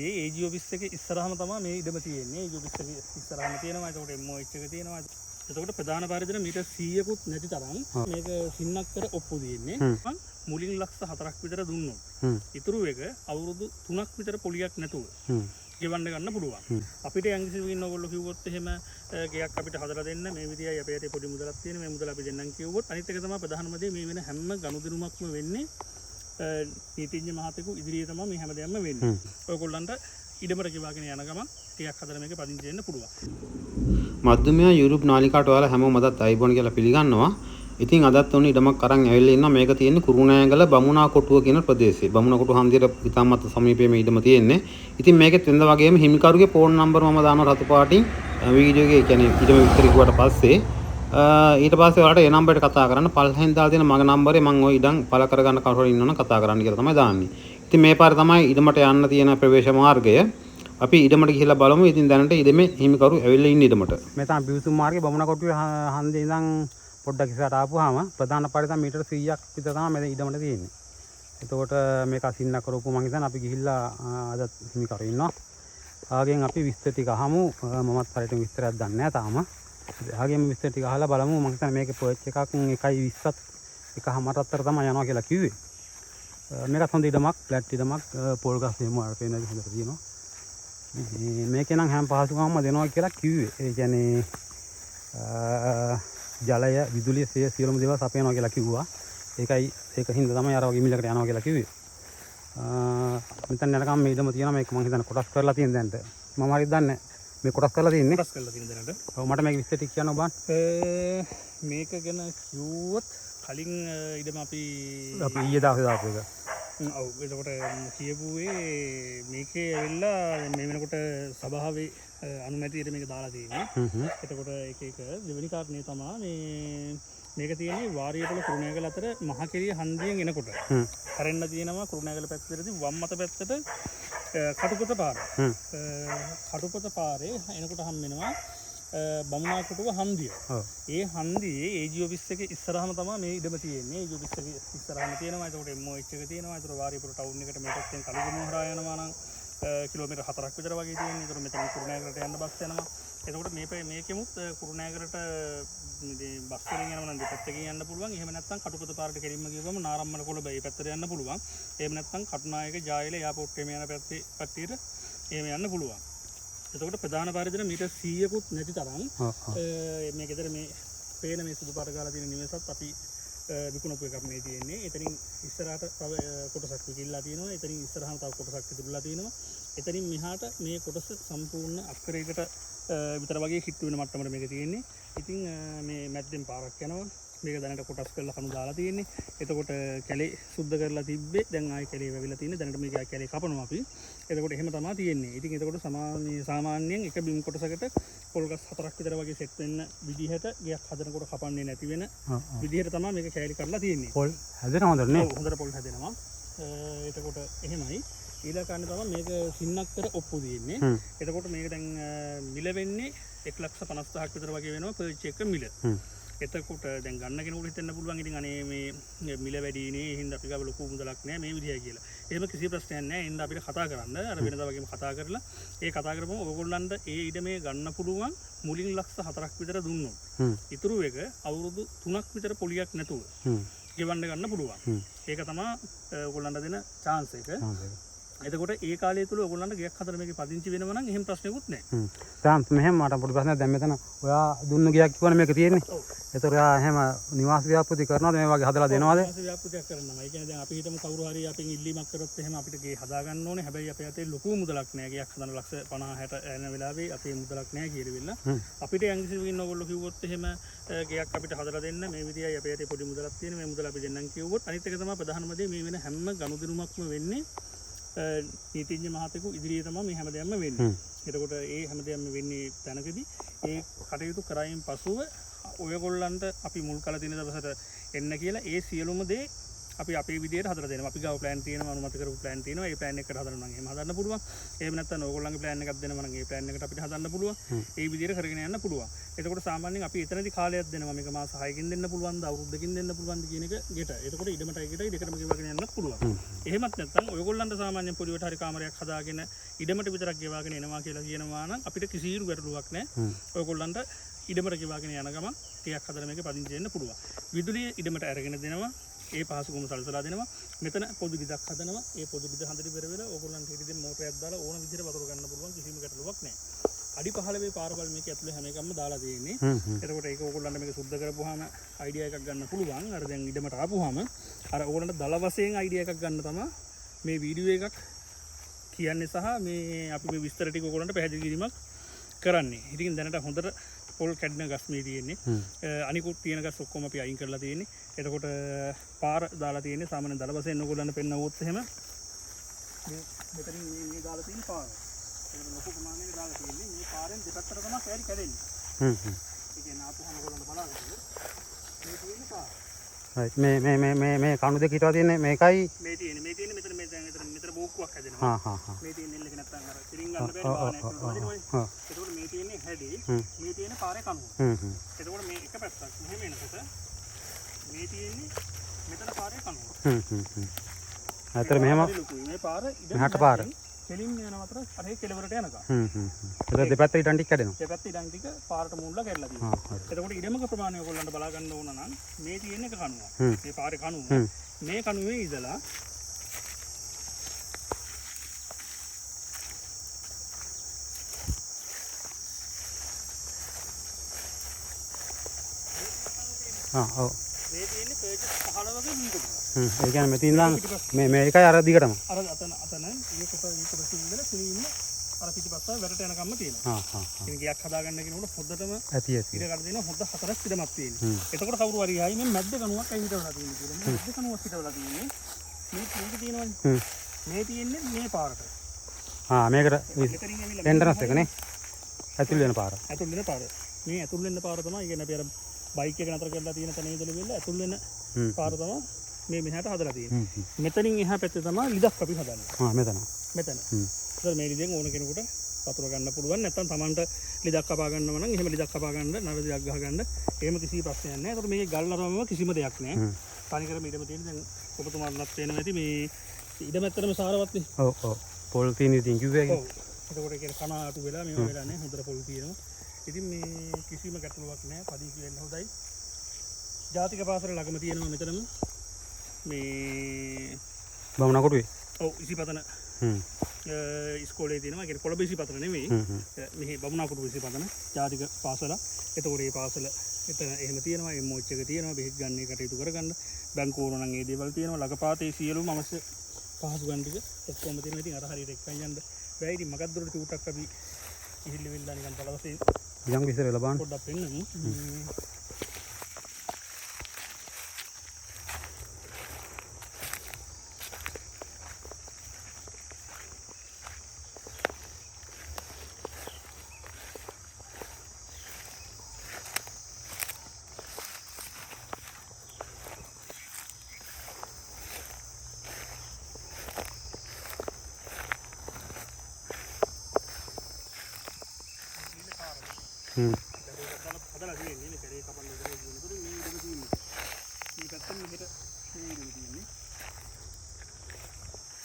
මේ AG office එකේ ඉස්සරහම තමයි මේ ඉඩම තියෙන්නේ. AG ඔෆිස් එකේ ඉස්සරහම තියෙනවා. ඒකට MOH එක තියෙනවා. එතකොට ප්‍රධාන පරිදින මීටර් 100කුත් නැති තරම් මේක සින්නක් කර ඔප්පු දෙන්නේ. මුලින් ලක්ෂ 4ක් විතර දුන්නොත් ඉතුරු එක අවුරුදු 3ක් විතර පොලියක් නැතුව ගෙවන්න ගන්න පුළුවන්. අපිට යම්කිසි ඔයගොල්ලෝ කිව්වොත් එහෙම ගෙයක් අපිට හදලා දෙන්න මේ විදියයි අපේ යටේ පොඩි මුදලක් තියෙන මේ මුදල අපි දෙන්නම් කිව්වොත් අනිත් එක තමයි ප්‍රධානම දේ මේ වෙන හැම ගනුදෙනුමක්ම වෙන්නේ නීතිඥ මහතෙකු ඉදිරියේ තමයි මේ හැමදේම වෙන්නේ. ඔයගොල්ලන්ට ඉඩමට ගෙවාගෙන යන ගමන් ටිකක් හදලා මේක පදිංචි වෙන්න පුළුවන්. මධ්‍යමය යුරෝප් නාලිකාට ඔයාලා හැමෝම අදත් අයිබෝන් කියලා පිළිගන්නවා. ඉතින් අදත් ඔන්න ඉඩමක් අරන් ඇවිල්ලා ඉන්නවා. මේක තියෙන්නේ කුරුණෑගල බමුණා කොටුව කියන ප්‍රදේශයේ. බමුණා කොටුව හන්දියට ඉතාමත් සමීපයේ මේ ඉඩම තියෙන්නේ. ඉතින් මේකෙත් වෙනද වගේම හිමිකරුගේ ෆෝන් නම්බර් මම දානවා රතු පාටින් වීඩියෝ එකේ කියන්නේ ඉඩම විස්තර කිව්වට පස්සේ ඊට පස්සේ ඔයාලට ඒ නම්බරයට කතා කරන්න පල්හෙන් දාලා තියෙන මගේ නම්බරේ මම ওই ඉඩම් පළ කරගන්න කවුරු හරි ඉන්නවනම් කතා කරන්න කියලා තමයි දාන්නේ. ඉතින් මේ පාරේ තමයි ඉඩමට යන්න තියෙන ප්‍රවේශ මාර්ගය. අපි ඉඩමට ගිහිල්ලා බලමු. ඉතින් දැනට ඉඩමේ හිමිකරු ඇවිල්ලා ඉන්නේ ඉඩමට. මේ තමයි බිව්තුම් මාර්ගේ බමුණා කොටුවේ හන්දියේ ඉඳන් පොඩ්ඩක් ඉස්සරහට ආපුවාම ප්‍රධාන පාරේ තමයි මීටර 100ක් විතර තමයි මේ ඉඩමට තියෙන්නේ. එතකොට මේක අසින්න කරපු මං හිතන්නේ අපි ගිහිල්ලා අද හිමිකරු ඉන්නවා. ආගෙන් අපි විස්තර ටික අහමු. මමත් හරියට විස්තරයක් දන්නේ නැහැ තාම. ආගෙන් විස්තර ටික අහලා බලමු. මං හිතන්නේ මේකේ පර්ච් එකක් 1.20ත් 1.5ට අතර තමයි යනවා කියලා කිව්වේ. මේකත් හොඳ ඉඩමක්, ෆ්ලැට් ඉඩමක්, පොල් ගස් එහෙම වල පේන විදිහට තියෙනවා. මේකේ නම් හැම පහසුකමක්ම දෙනවා කියලා කිව්වේ. ඒ කියන්නේ ජලය, විදුලිය සියලුම දේවල් සපයනවා කියලා කිව්වා. ඒක හින්දා තමයි අර වගේ මිලකට යනවා කියලා කිව්වේ. මෙතන යනකම් මේ ඉඩම තියෙනවා. මේක මම හිතන්නේ කොටස් කරලා තියෙන දැනට. මම හරියට දන්නේ මේ කොටස් කරලා තියෙන්නේ. කොටස් කරලා තියෙන දැනට. ඔව් මට මේක විස්තර ටික කියන්න ඔබන්. මේක ගැන කිව්වොත් කලින් ඉඩම අපි ඊයේ දවසේ දාපු එක. ඔව් එතකොට කියපුවේ මේකේ ඇවිල්ලා මේ වෙනකොට සභාවේ අනුමැතියට මේක දාලා තියෙන්නේ. එතකොට එක දෙවෙනි කාරණේ තමයි මේක තියෙන්නේ වාරියපොළ කුරුණෑගල අතර මහකෙරිය හන්දියෙන් එනකොට හැරෙන්න තියෙනවා කුරුණෑගල පැත්තටදී වම් අත පැත්තට කටුපත පාර. කටුපත පාරේ එනකොට හම් වෙනවා බමුණා කොටුව හන්දිය. ඒ හන්දියේ AG ඔෆිස් එකේ ඉස්සරහම තමයි මේ ඉඩම තියෙන්නේ. AG ඔෆිස් එකේ ඉස්සරහම තියෙනවා. ඒකට MOH එක තියෙනවා. ඒතර වාරියපුර ටවුන් එකට මේකෙන් කලිගම හරහා යනවා නම් කිලෝමීටර් 4ක් විතර වගේ තියෙනවා. ඒතර මෙතන කුරුණෑගලට යන්න බස් යනවා. එතකොට මේකෙමුත් කුරුණෑගලට මේ බස් වලින් යනවා නම් දෙපැත්තකින් යන්න පුළුවන්. එහෙම නැත්නම් කටුපත පාරට කෙලින්ම ගියවම නාරම්මන කොළඹ මේ පැත්තට යන්න පුළුවන්. එහෙම නැත්නම් කටුනායක ජායල එයාපෝට් එකේ යන පැත්තේ කට්ටියට එහෙම යන්න පුළුවන්. එතකොට ප්‍රධාන පරිදින මීටර් 100කුත් නැති තරම් මේකේතර මේ පේන මේ සුදු පාට ගාලා තියෙන නිවසත් අපි විකුණපු එකක් මේ තියෙන්නේ. එතනින් ඉස්සරහට තව කොටසක් විකිලා තියෙනවා. එතනින් ඉස්සරහම තව කොටසක් ඉතුරුලා තියෙනවා. එතනින් මෙහාට මේ කොටස සම්පූර්ණ අක්කරයකට විතර වගේ හිට වෙන මට්ටමට මේක තියෙන්නේ. ඉතින් මේ මැද්දෙන් පාරක් යනවා. මේක දැනට කොටස් කරලා කණු දාලා තියෙන්නේ. එතකොට කැලේ සුද්ධ කරලා තිබ්බේ. දැන් ආයෙ කැලේ වැවිලා තියෙන්නේ. දැනට මේක කැලේ කපනවා අපි. එතකොට එහෙම තමයි තියෙන්නේ. ඉතින් එතකොට සාමාන්‍යයෙන් එක බිම් කොටසකට පොල්ගස් 4ක් විතර වගේ සෙට් වෙන්න විදිහට ගයක් හදනකොට කපන්නේ නැති වෙන විදිහට තමයි මේක කැලේ කරලා තියෙන්නේ. පොල් හැදෙනවා හොඳට නේ? හොඳට පොල් හැදෙනවා. එතකොට එහෙමයි. ඊළඟ කාරණේ තමයි මේක සින්නක් කර ඔප්පු දෙන්නේ. එතකොට මේක දැන් මිල වෙන්නේ 1,50,000ක් විතර වගේ වෙනවා පර්ච් එක මිල. එතකොට දැන් ගන්න කෙනෙකුට හිතෙන්න පුළුවන් ඉතින් අනේ මේ මිල වැඩිනේ හින්දා අපි ගාව ලොකු මුදලක් නැහැ මේ විදිහයි කියලා. එහෙම කිසි ප්‍රශ්නයක් නැහැ. හින්දා අපිට කතා කරන්න. අර වෙනදා වගේම කතා කරලා ඒ කතා කරපුවම ඔයගොල්ලන්ට ඒ ඉඩමේ ගන්න පුළුවන් මුලින් ලක්ෂ 4ක් විතර දුන්නොත්. ඉතුරු එක අවුරුදු 3ක් විතර පොලියක් නැතුව ගෙවන්න ගන්න පුළුවන්. ඒක තමයි ඔයගොල්ලන්ට දෙන chance එක. එතකොට ඒ කාලය තුල ඔයගොල්ලන්ට ගයක් හදලා මේකේ පදිංචි වෙනව නම් එහෙම ප්‍රශ්නයක්වත් නැහැ. දැන් මෙහෙම මට පොඩි ප්‍රශ්නයක් දැන් මෙතන ඔයා දුන්න ගයක් කිව්වනේ මේක තියෙන්නේ. ඒතර ඔයා එහෙම නිවාස ව්‍යාපෘති කරනවද මේ වගේ හදලා දෙනවද? නිවාස ව්‍යාපෘතියක් කරනවා. ඒ කියන්නේ දැන් අපි හිතමු කවුරු හරි අපෙන් ඉල්ලීමක් කරොත් එහෙම අපිට ගේ හදා ගන්න ඕනේ. හැබැයි අපේ අතේ ලොකු මුදලක් නැහැ. ගයක් හදන්න ලක්ෂ 50 60 යන වෙලාවේ අපේ මුදලක් නැහැ කියලා. අපිට යම්කිසි වෙන ඕගොල්ලෝ කිව්වොත් එහෙම ගයක් අපිට හදලා දෙන්න මේ විදියයි අපේ අතේ පොඩි මුදලක් තියෙන මේ මුදල අපි දෙන්නම් කිව්වොත් අනිත් එක තමයි ප්‍රධානම දේ මේ වෙන හැම ගනුදෙනුමක්ම වෙන්නේ නීතිඥ මහතෙකු ඉදිරියේ තමයි මේ හැමදේම වෙන්නේ. එතකොට ඒ හැමදේම වෙන්නේ තැනකදී ඒ කටයුතු කරයින් පසුව ඔයගොල්ලන්ට අපි මුල් කළ දින දවසට එන්න කියලා ඒ සියලුම දේ අපි අපේ විදිහට හදලා දෙනවා. අපි ගාව plan තියෙනවා, අනුමත කරපු plan තියෙනවා. ඒ plan එකට හදන්න නම් එහෙම හදන්න පුළුවන්. එහෙම නැත්නම් ඕගොල්ලන්ගේ plan එකක් දෙනවා නම් ඒ plan එකට අපිට හදන්න පුළුවන්. ඒ විදිහට කරගෙන යන්න පුළුවන්. එතකොට සාමාන්‍යයෙන් අපි එතනදී කාලයක් දෙනවා. මේක මාස 6කින් දෙන්න පුළුවන්ද, අවුරුද්දකින් දෙන්න පුළුවන්ද කියන එක ගෙට. එතකොට ඉඩමටයි ගෙටයි දෙකටම ගෙවාගෙන යන්නත් පුළුවන්. එහෙමත් නැත්නම් ඔයගොල්ලන්ට සාමාන්‍යයෙන් පොඩිවට හරි කාමරයක් හදාගෙන ඉඩමට විතරක් ගෙවාගෙන එනවා කියලා කියනවා නම් අපිට කිසිදු ගැටලුවක් නැහැ. ඔයගොල්ලන්ට ඉඩමට ගෙවාගෙන යන ගමන් ටිකක් හදලා මේක පදිංචි වෙන්න පුළුවන්. විදුලිය ඉඩමට අරගෙන දෙනවා. ඒ පහසුකම සලසලා දෙනවා. මෙතන පොදු ලිදක් හදනවා. ඒ පොදු ලිද හඳට බෙර වෙලා ඕගොල්ලන්ට හිටින් මෝටරයක් දාලා ඕන විදිහට වතුර ගන්න පුළුවන්. කිසිම ගැටලුවක් නැහැ. අඩි 15 පාරවල් මේක ඇතුලේ හැම එකක්ම දාලා තියෙන්නේ. එතකොට ඒක ඕගොල්ලන්ට මේක සුද්ධ කරපුවාම අයිඩියා එකක් ගන්න පුළුවන්. අර දැන් ඉඩමට ආපුවාම අර ඕගොල්ලන්ට දල වශයෙන් අයිඩියා එකක් ගන්න තමයි මේ වීඩියෝ එකක් කියන්නේ සහ මේ අපි මේ විස්තර ටික ඕගොල්ලන්ට පැහැදිලි කිරීමක් කරන්නේ. ඉතින් දැනට හොඳට පොල් කැඩෙන ගස් මේ තියෙන්නේ. අනිකුත් තියෙන ගස් ඔක්කොම අපි අයින් කරලා තියෙන්නේ. එතකොට පාර දාලා තියෙන්නේ සාමාන්‍ය දල වශයෙන් ඕගොල්ලන්ට පෙන්නවොත් එහෙම මේ මෙතනින් මේ දාලා තියෙන පාර. ඒක ලොකු ප්‍රමාණයක දාලා තියෙන්නේ. මේ පාරෙන් දෙපැත්තට තමයි කැරි කැඩෙන්නේ. ඒ කියන්නේ ආපුවම ඕගොල්ලන්ට බලාගන්න. මේ තියෙන පාර. right මේ කණු දෙක හිටවා තියෙන්නේ මේකයි මේ තියෙන්නේ මෙතන මේ දැන් මෙතන බෝක්කුවක් හැදෙනවා. මේ තියෙන එල්ල එක නැත්තම් අර සිරින් ගන්න බැරි බාහනයක් වදිනවනේ. ඒකෝට මේ තියෙන්නේ හැඩි මේ තියෙන පාරේ කණුව. ඒකෝට මේ එක පැත්තක් මෙහෙම එනකොට මේ තියෙන්නේ මෙතන පාරේ කණුව. අතර මෙහෙම මේ පාර මෙහාට පාර කෙලින් යන අතර අර ඒ කෙළවරට යනකම්. ඒක දෙපැත්ත ඉඩම් ටික කැඩෙනවා. දෙපැත්ත ඉඩම් ටික පාරට මුල්ලා කැඩලා තියෙනවා. එතකොට ඉඩමක ප්‍රමාණය ඔයගොල්ලන්ට බලා ගන්න ඕන නම් මේ තියෙන එක කණුව. මේ පාරේ කණුව. මේ කණුවේ ඉඳලා ඔව් මේ තියෙන්නේ පේජ් 15 වගේ මුදුක. ඒ කියන්නේ මෙතන ඉඳන් මේකයි අර දිගටම. අර අතන මේකට ඉඳලා තුනින්න අර පිටිපස්ස වැරට යනකම්ම තියෙනවා. ඉතින් ගියක් හදාගන්න කෙනෙකුට හොද්දටම ඇති ඉඩ කඩ දෙනවා. හොද්ද 4ක් ඉඩමක් තියෙනවා. එතකොට කවුරු හරි ආයි මේ මැද්ද කණුවක් ඇයි හිටවලා තියෙන්නේ කියලා. මේ මැද්ද කණුවක් හිටවලා තියෙන්නේ. මේක තියෙනවනේ. මේ තියෙන්නේ මේ පාරට. මේකට මෙතනින් ඇවිල්ලා එන්ටරන්ස් එක නේ. ඇතුල් වෙන පාර. ඇතුල් වෙන පාර. මේ ඇතුල් වෙන පාර තමයි කියන්නේ අපි අර බයික් එක නතර කරලා තියෙන තැන ඉඳලා වෙලා ඇතුල් වෙන පාර තමයි මේ මෙහාට හදලා තියෙන්නේ. මෙතනින් එහා පැත්තේ තමයි ලිදක් අපි හදන්නේ. මෙතන. ඒතර මේ ලිදෙන් ඕන කෙනෙකුට වතුර ගන්න පුළුවන්. නැත්නම් Tamanට ලිදක් කපා ගන්නව නම් එහෙම ලිදක් කපා ගන්න, නර ලිදක් ගහ ගන්න. එහෙම කිසි ප්‍රශ්නයක් නැහැ. ඒතර මේකේ ගල් නරවම කිසිම දෙයක් නැහැ. තනිකරම ඉඩම තියෙන දැන් ඔබතුමාලත් පේනවා ඇති මේ ඉඩම ඇත්තටම සාරවත් නේ. ඔව්. පොල් තියෙන ඉතින් කිව්වේ. ඔව්. ඒතකොට ඒක කන අටු වෙලා මේවා වෙලා නැහැ. හොඳට පොල් තියෙනවා. ඉතින් මේ කිසිම ගැටලුවක් නැහැ. පදිංචි වෙන්න හොඳයි. ජාතික පාසල ළඟම තියෙනවා මෙතනම මේ බමුණා කොටුවේ. ඔව් ඉසිපතන ඉස්කෝලේ තියෙනවා. ඒ කියන්නේ කොළඹ ඉසිපතන නෙමෙයි. මෙහි බමුණා කොටුවේ ඉසිපතන ජාතික පාසල. එතකොට මේ පාසල එතන එහෙම තියෙනවා. MOH එක තියෙනවා. බෙහෙත් ගන්න කටයුතු කරගන්න. බැංකුවර නම් ඒ දේවල් තියෙනවා. ළඟපාතේ සියලුම අවශ්‍ය පහසුකම් ටික ඔක්කොම තියෙනවා. ඉතින් අර හරියට එක්කන් යන්න බැයි. ඉතින් මගක් දොරට චූටක් අපි ඉහිල්ල වෙලා නිකන් බලවසේ යම් විතර වෙලා බලන්න. පොඩ්ඩක් පෙන්නමු. හදලා තියෙන්නේ නේ කරේ කපන්න ඉඳලා තියෙනකොට මේ ඉඩම තියෙන්නේ. මේ පැත්තෙන් මෙහෙට මේ ඉඩම තියෙන්නේ.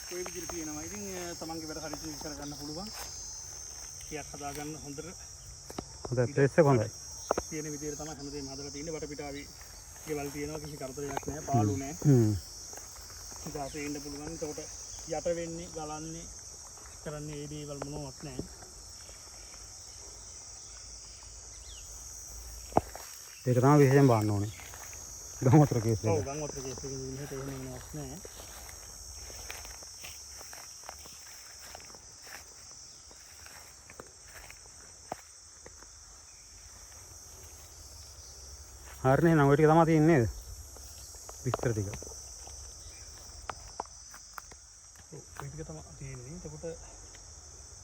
කොයි විදිහට තියෙනවා. ඉතින් තමන්ගේ වැඩ හරියට කරගන්න පුළුවන්. කියක් හදාගන්න හොඳට. හොඳයි ප්ලේස් එක හොඳයි. තියෙන විදිහට තමයි හැමදේම හදලා තියෙන්නේ. වටපිටාවේ ගෙවල් තියෙනවා. කිසි කරදරයක් නැහැ. පාළු නැහැ. ඉතාලේ ඉන්න පුළුවන්. එතකොට යට වෙන්නේ ගලන්නේ කරන්නේ ඒ දේවල් මොනවත් නැහැ. ඒක තමයි විශේෂයෙන් බලන්න ඕනේ. ගම් වතුර කේස් එක. ඔව් ගම් වතුර කේස් එකේ මෙහෙට එහෙම නෑ. හරිනේ නම් ඔය ටික තමයි තියෙන්නේ නේද? විස්තර ටික. ඔව් ඔය ටික තමයි තියෙන්නේ. එතකොට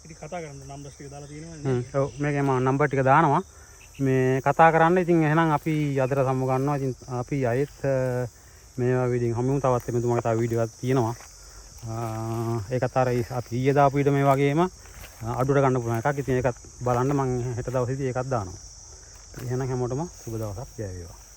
ඉතින් කතා කරන්න නම්බර්ස් ටික දාලා තියෙනවනේ. ඔව් මේකේ මම නම්බර් ටික දානවා. මේ කතා කරන්න ඉතින් එහෙනම් අපි අදට සමු ගන්නවා. ඉතින් අපි අයෙත් මේ වීඩියෝ හැමෝම තවත් මෙතුමාගේ තව වීඩියෝ එකක් තියෙනවා. ඒකත් අර අපි ඊයේ දාපු ඊට මේ වගේම අඩුවට ගන්න පුළුවන් එකක්. ඉතින් ඒකත් බලන්න මම හෙට දවසේදී ඒකත් දානවා. එහෙනම් හැමෝටම සුබ දවසක්. ජය වේවා.